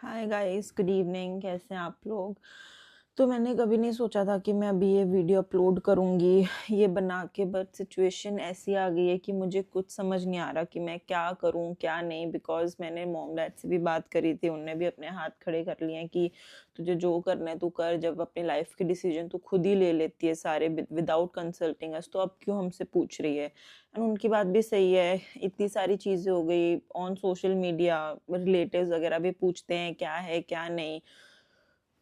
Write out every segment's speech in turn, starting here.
Hi guys, good evening. कैसे हैं आप लोग? तो मैंने कभी नहीं सोचा था कि मैं अभी ये वीडियो अपलोड करूँगी ये बना के, बट सिचुएशन ऐसी आ गई है कि मुझे कुछ समझ नहीं आ रहा कि मैं क्या करूँ क्या नहीं। बिकॉज मैंने मॉम डैड से भी बात करी थी, उनने भी अपने हाथ खड़े कर लिए हैं कि तुझे जो करना है तू कर, जब अपनी लाइफ के डिसीजन तू खुद ही ले लेती है सारे विदाउट कंसल्टिंग अस, तो अब क्यों हमसे पूछ रही है। एंड उनकी बात भी सही है, इतनी सारी चीज़ें हो गई ऑन सोशल मीडिया, रिलेटिव्स वगैरह भी पूछते हैं क्या है क्या नहीं।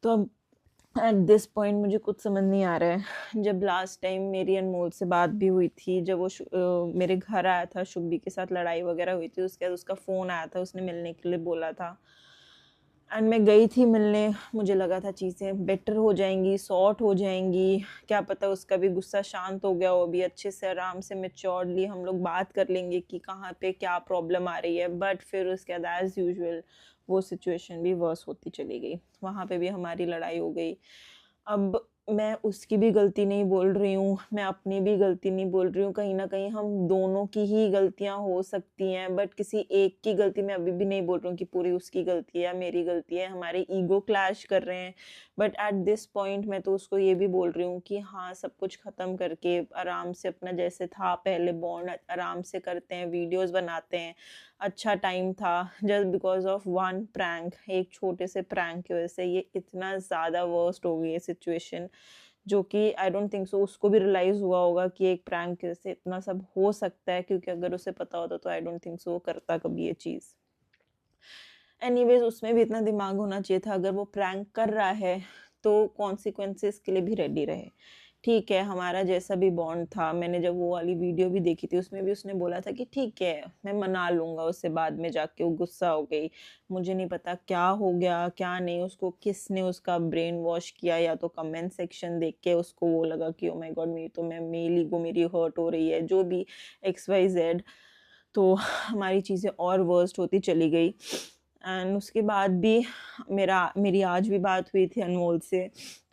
तो अब एट दिस पॉइंट मुझे कुछ समझ नहीं आ रहा है। जब लास्ट टाइम मेरी अनमोल से बात भी हुई थी, जब वो मेरे घर आया था, शुभी के साथ लड़ाई वगैरह हुई थी, उसके बाद उसका फ़ोन आया था, उसने मिलने के लिए बोला था। एंड मैं गई थी मिलने, मुझे लगा था चीज़ें बेटर हो जाएंगी, सॉर्ट हो जाएंगी, क्या पता उसका भी गुस्सा शांत हो गया हो, अभी अच्छे से आराम से मैच्योरली हम लोग बात कर लेंगे कि कहाँ पे क्या प्रॉब्लम आ रही है। बट फिर उसके बाद एज़ यूजुअल वो सिचुएशन भी वर्स होती चली गई, वहाँ पे भी हमारी लड़ाई हो गई। अब मैं उसकी भी गलती नहीं बोल रही हूँ, मैं अपनी भी गलती नहीं बोल रही हूँ, कहीं न कहीं हम दोनों की ही गलतियाँ हो सकती हैं, बट किसी एक की गलती मैं अभी भी नहीं बोल रही हूँ कि पूरी उसकी गलती है या मेरी गलती है, हमारे ईगो क्लैश कर रहे हैं। बट एट दिस पॉइंट मैं तो उसको ये भी बोल रही हूँ कि हाँ, सब कुछ ख़त्म करके आराम से अपना जैसे था पहले बॉन्ड आराम से करते हैं, वीडियोज़ बनाते हैं। अच्छा टाइम था, just because of one prank, एक छोटे से प्रैंक की वजह से ये इतना ज़्यादा वर्स्ट हो गई है सिचुएशन, जो कि आई डोंट थिंक सो उसको भी रियलाइज़ हुआ होगा कि एक प्रैंक की वजह से इतना सब हो सकता है, क्योंकि अगर उसे पता होता तो आई डोंट थिंक सो वो करता कभी ये चीज़। एनीवेज उसमें भी इतना दिमाग होना चाहिए था, अगर वो प्रैंक कर रहा है तो कॉन्सिक्वेंसेस के लिए भी रेडी रहे। ठीक है, हमारा जैसा भी बॉन्ड था, मैंने जब वो वाली वीडियो भी देखी थी उसमें भी उसने बोला था कि ठीक है मैं मना लूँगा उससे, बाद में जाके वो गुस्सा हो गई। मुझे नहीं पता क्या हो गया क्या नहीं, उसको किसने उसका ब्रेन वॉश किया, या तो कमेंट सेक्शन देख के उसको वो लगा कि ओ माय गॉड मेरी तो मेरी ईगो मेरी हर्ट हो रही है, जो भी XYZ। तो हमारी चीज़ें और वर्स्ट होती चली गई। एंड उसके बाद भी मेरी आज भी बात हुई थी अनमोल से,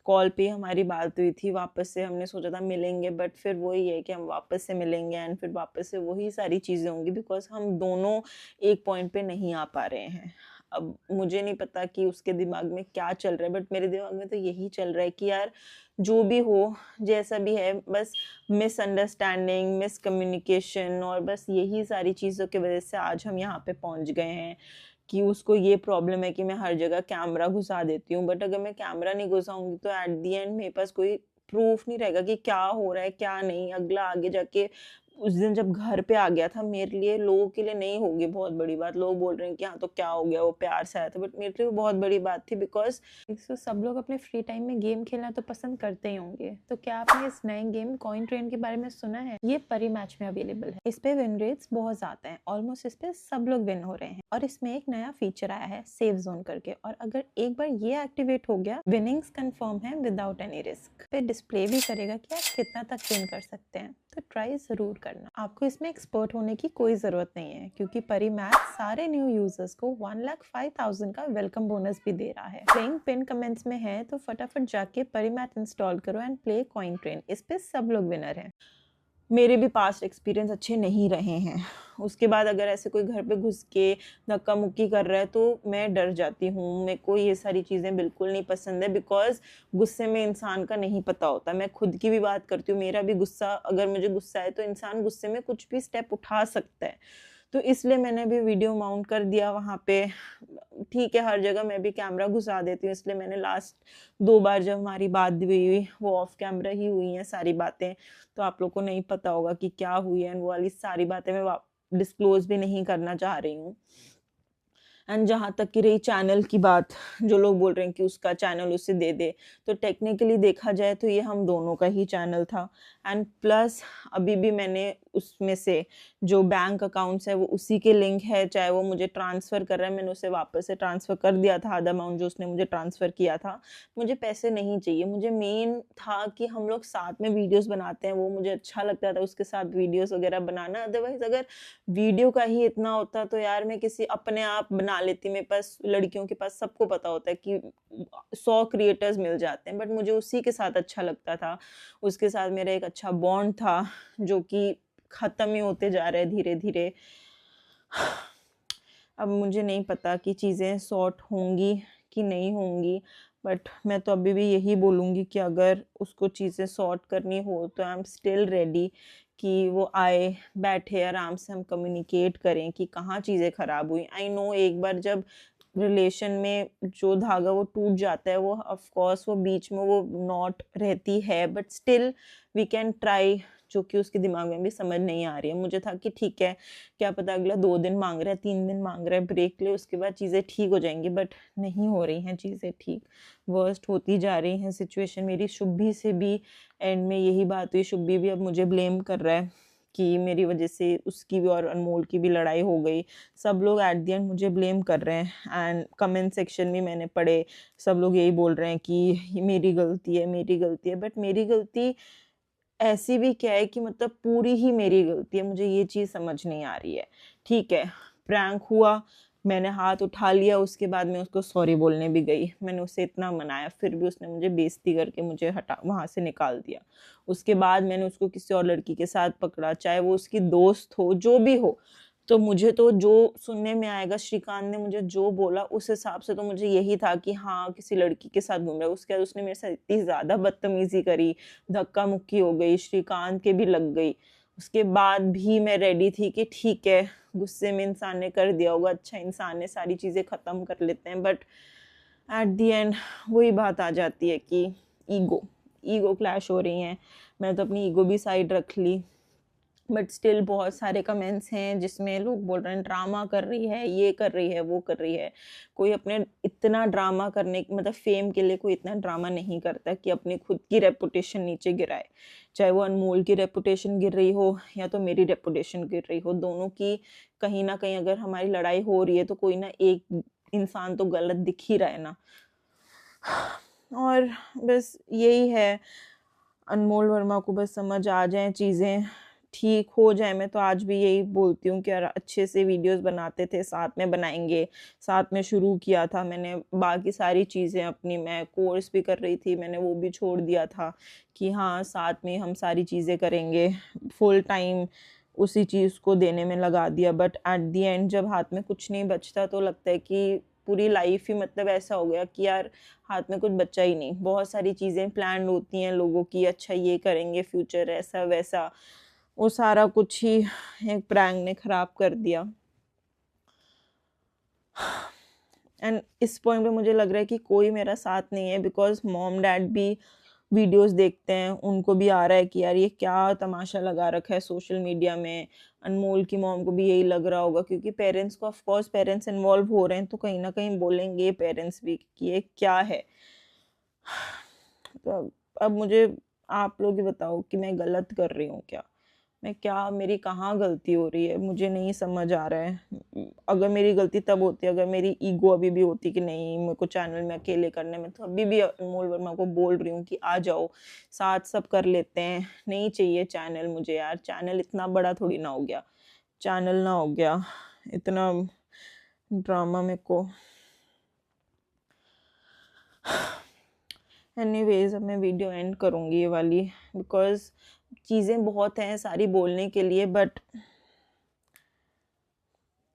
कॉल पे हमारी बात हुई थी, वापस से हमने सोचा था मिलेंगे, बट फिर वही है कि हम वापस से मिलेंगे एंड फिर वापस से वही सारी चीज़ें होंगी, बिकॉज हम दोनों एक पॉइंट पे नहीं आ पा रहे हैं। अब मुझे नहीं पता कि उसके दिमाग में क्या चल रहा है, बट मेरे दिमाग में तो यही चल रहा है कि यार जो भी हो, जैसा भी है, बस मिसअंडरस्टैंडिंग, मिसकम्युनिकेशन, और बस यही सारी चीज़ों की वजह से आज हम यहाँ पे पहुँच गए हैं कि उसको ये प्रॉब्लम है कि मैं हर जगह कैमरा घुसा देती हूँ। बट अगर मैं कैमरा नहीं घुसाऊंगी तो एट द एंड मेरे पास कोई प्रूफ नहीं रहेगा कि क्या हो रहा है क्या नहीं। अगला आगे जाके उस दिन जब घर पे आ गया था, मेरे लिए, लोगों के लिए नहीं होगी बहुत बड़ी बात, लोग बोल रहे हैं कि हाँ तो क्या हो गया, वो प्यार से आया था, बट मेरे लिए वो बहुत बड़ी बात थी। बिकॉज तो सब लोग अपने फ्री टाइम में गेम खेलना तो पसंद करते ही होंगे। तो क्या आपने इस नए गेम कॉइन ट्रेन के बारे में सुना है? ये परी मैच में अवेलेबल है। इस पे विन रेट्स बहुत ज्यादा हैं, ऑलमोस्ट इस पे सब लोग विन हो रहे हैं। और इसमें एक नया फीचर आया है सेव जोन करके, और अगर एक बार ये एक्टिवेट हो गया, विनिंग्स कंफर्म है विदाउट एनी रिस्क। पे डिस्प्ले भी करेगा कि आप कितना तक विन कर सकते हैं। तो ट्राई जरूर करना। आपको इसमें एक्सपर्ट होने की कोई जरूरत नहीं है, क्योंकि परी मैच सारे न्यू यूजर्स को 1,05,000 का वेलकम बोनस भी दे रहा है। प्लेइंग पिन कमेंट्स में है, तो फटाफट जाके परी मैच इंस्टॉल करो एंड प्ले कॉइन ट्रेन। इस पे सब लोग विनर हैं। मेरे भी पास्ट एक्सपीरियंस अच्छे नहीं रहे हैं। उसके बाद अगर ऐसे कोई घर पे घुस के धक्का मुक्की कर रहा है तो मैं डर जाती हूँ। मेरे को ये सारी चीज़ें बिल्कुल नहीं पसंद है, बिकॉज गुस्से में इंसान का नहीं पता होता। मैं खुद की भी बात करती हूँ, मेरा भी गुस्सा, अगर मुझे गुस्सा है तो इंसान गुस्से में कुछ भी स्टेप उठा सकता है। तो इसलिए मैंने भी वीडियो माउंट कर दिया वहाँ पे। ठीक है, हर जगह मैं भी कैमरा घुसा देती हूँ, इसलिए मैंने लास्ट 2 बार जब हमारी बात हुई वो ऑफ कैमरा ही हुई हैं सारी बातें। तो आप लोग को नहीं पता होगा कि क्या हुई है, वो वाली सारी बातें मैं डिस्क्लोज भी नहीं करना चाह रही हूँ। एंड जहाँ तक की रही चैनल की बात, जो लोग बोल रहे हैं कि उसका चैनल उसे दे दे, तो टेक्निकली देखा जाए तो ये हम दोनों का ही चैनल था। एंड प्लस अभी भी मैंने उसमें से जो बैंक अकाउंट्स है वो उसी के लिंक है, चाहे वो मुझे ट्रांसफ़र कर रहा है, मैंने उसे वापस से ट्रांसफ़र कर दिया था आधा अमाउंट जो उसने मुझे ट्रांसफ़र किया था। मुझे पैसे नहीं चाहिए, मुझे मेन था कि हम लोग साथ में वीडियोज़ बनाते हैं, वो मुझे अच्छा लगता था उसके साथ वीडियोज़ वगैरह बनाना। अदरवाइज़ अगर वीडियो का ही इतना होता तो यार मैं किसी अपने आप बना लेती। मेरे पास, लड़कियों के पास सबको पता होता है कि 100 क्रिएटर्स मिल जाते हैं, बट मुझे उसी के साथ अच्छा लगता था। उसके साथ मेरा एक अच्छा बॉन्ड था जो कि खत्म ही होते जा रहा है धीरे धीरे। अब मुझे नहीं पता कि चीज़ें सॉर्ट होंगी कि नहीं होंगी, बट मैं तो अभी भी यही बोलूँगी कि अगर उसको चीज़ें सॉर्ट करनी हो तो आई एम स्टिल रेडी कि वो आए, बैठे, आराम से हम कम्युनिकेट करें कि कहाँ चीज़ें ख़राब हुई। आई नो एक बार जब रिलेशन में जो धागा वो टूट जाता है, वो ऑफ कोर्स वो बीच में वो नॉट रहती है, but still we can try, जो कि उसके दिमाग में भी समझ नहीं आ रही है। मुझे था कि ठीक है, क्या पता अगला 2 दिन मांग रहा है, 3 दिन मांग रहा है, ब्रेक ले, उसके बाद चीज़ें ठीक हो जाएंगी, बट नहीं हो रही हैं चीज़ें ठीक, वर्स्ट होती जा रही हैं सिचुएशन मेरी। शुभी से भी एंड में यही बात हुई, शुभी भी अब मुझे ब्लेम कर रहा है कि मेरी वजह से उसकी भी और अनमोल की भी लड़ाई हो गई। सब लोग एट द एंड मुझे ब्लेम कर रहे हैं, एंड कमेंट सेक्शन में मैंने पढ़े, सब लोग यही बोल रहे हैं कि ये मेरी गलती है, मेरी गलती है, बट मेरी गलती ऐसी भी क्या है कि मतलब पूरी ही मेरी गलती है, मुझे ये चीज़ समझ नहीं आ रही है। ठीक है, प्रैंक हुआ, मैंने हाथ उठा लिया, उसके बाद मैं उसको सॉरी बोलने भी गई, मैंने उसे इतना मनाया, फिर भी उसने मुझे बेइज्जती करके मुझे हटा वहाँ से निकाल दिया। उसके बाद मैंने उसको किसी और लड़की के साथ पकड़ा, चाहे वो उसकी दोस्त हो, जो भी हो, तो मुझे तो जो सुनने में आएगा, श्रीकांत ने मुझे जो बोला उस हिसाब से तो मुझे यही था कि हाँ, किसी लड़की के साथ घूम रहा है। उसके बाद उसने मेरे साथ इतनी ज़्यादा बदतमीज़ी करी, धक्का मुक्की हो गई, श्रीकांत के भी लग गई। उसके बाद भी मैं रेडी थी कि ठीक है, गुस्से में इंसान ने कर दिया होगा, अच्छा इंसान है, सारी चीज़ें ख़त्म कर लेते हैं, बट एट द एंड वही बात आ जाती है कि ईगो ईगो क्लैश हो रही हैं। मैं तो अपनी ईगो भी साइड रख ली, बट स्टिल बहुत सारे कमेंट्स हैं जिसमें लोग बोल रहे हैं ड्रामा कर रही है, ये कर रही है, वो कर रही है। कोई अपने इतना ड्रामा करने मतलब फेम के लिए कोई इतना ड्रामा नहीं करता कि अपनी खुद की रेपुटेशन नीचे गिराए, चाहे वो अनमोल की रेपुटेशन गिर रही हो या तो मेरी रेपुटेशन गिर रही हो, दोनों की कहीं ना कहीं अगर हमारी लड़ाई हो रही है तो कोई ना एक इंसान तो गलत दिख ही रहा है ना। और बस यही है, अनमोल वर्मा को बस समझ आ जाएँ, चीज़ें ठीक हो जाए। मैं तो आज भी यही बोलती हूँ कि यार अच्छे से वीडियोस बनाते थे, साथ में बनाएँगे, साथ में शुरू किया था मैंने, बाकी सारी चीज़ें अपनी, मैं कोर्स भी कर रही थी, मैंने वो भी छोड़ दिया था कि हाँ, साथ में हम सारी चीज़ें करेंगे, फुल टाइम उसी चीज़ को देने में लगा दिया। बट एट द एंड जब हाथ में कुछ नहीं बचता तो लगता है कि पूरी लाइफ ही मतलब ऐसा हो गया कि यार हाथ में कुछ बचा ही नहीं। बहुत सारी चीज़ें प्लान होती हैं लोगों की, अच्छा ये करेंगे, फ्यूचर ऐसा वैसा, वो सारा कुछ ही एक प्रैंक ने ख़राब कर दिया। एंड इस पॉइंट पे मुझे लग रहा है कि कोई मेरा साथ नहीं है, बिकॉज मॉम डैड भी वीडियोस देखते हैं, उनको भी आ रहा है कि यार ये क्या तमाशा लगा रखा है सोशल मीडिया में। अनमोल की मॉम को भी यही लग रहा होगा, क्योंकि पेरेंट्स को ऑफ कोर्स पेरेंट्स इन्वॉल्व हो रहे हैं तो कहीं ना कहीं बोलेंगे पेरेंट्स भी कि ये क्या है। तो अब मुझे आप लोग ही बताओ कि मैं गलत कर रही हूँ क्या, मैं क्या, मेरी कहाँ गलती हो रही है, मुझे नहीं समझ आ रहा है। अगर मेरी गलती तब होती, अगर मेरी ईगो अभी भी होती कि नहीं मेरे को चैनल में अकेले करने में, तो अभी भी अनमोल वर्मा को बोल रही हूँ कि आ जाओ, साथ सब कर लेते हैं। नहीं चाहिए चैनल मुझे यार, चैनल इतना बड़ा थोड़ी ना हो गया, चैनल ना हो गया, इतना ड्रामा मेरे को। एनीवेज अब मैं वीडियो एंड करूँगी ये वाली, बिकॉज चीज़ें बहुत हैं सारी बोलने के लिए, बट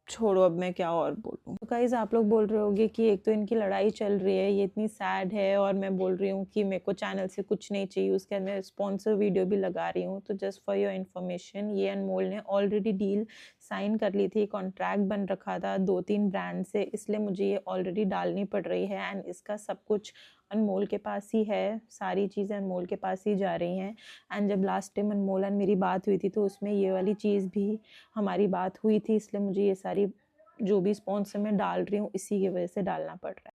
छोड़ो, अब मैं क्या और बोलूँ। तो गाइज आप लोग बोल रहे होगे कि एक तो इनकी लड़ाई चल रही है, ये इतनी सैड है, और मैं बोल रही हूँ कि मेरे को चैनल से कुछ नहीं चाहिए, उसके अंदर स्पॉन्सर वीडियो भी लगा रही हूँ। तो जस्ट फॉर योर इन्फॉर्मेशन, ये अनमोल ने ऑलरेडी डील साइन कर ली थी, कॉन्ट्रैक्ट बन रखा था 2-3 ब्रांड से, इसलिए मुझे ये ऑलरेडी डालनी पड़ रही है। एंड इसका सब कुछ अनमोल के पास ही है, सारी चीज़ें अनमोल के पास ही जा रही हैं। एंड जब लास्ट टाइम अनमोल एंड मेरी बात हुई थी तो उसमें ये वाली चीज़ भी हमारी बात हुई थी, इसलिए मुझे ये सारी जो भी स्पॉन्सर मैं डाल रही हूँ इसी की वजह से डालना पड़ रहा है।